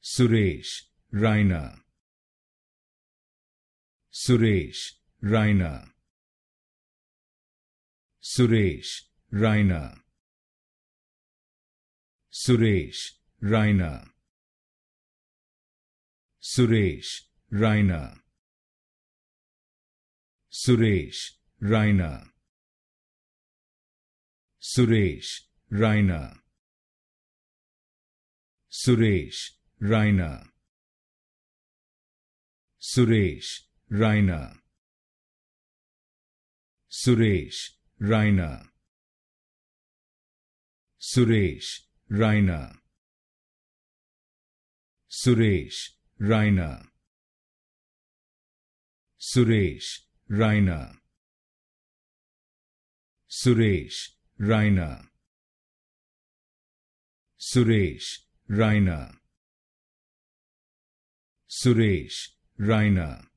Suresh Raina. Suresh Raina. Suresh Raina. Suresh Raina. Suresh Raina. Suresh Raina. Suresh Raina. Suresh Raina. Suresh Raina. Suresh Raina. Suresh Raina. Suresh Raina. Suresh Raina. Suresh Raina. Suresh Raina. Suresh Raina.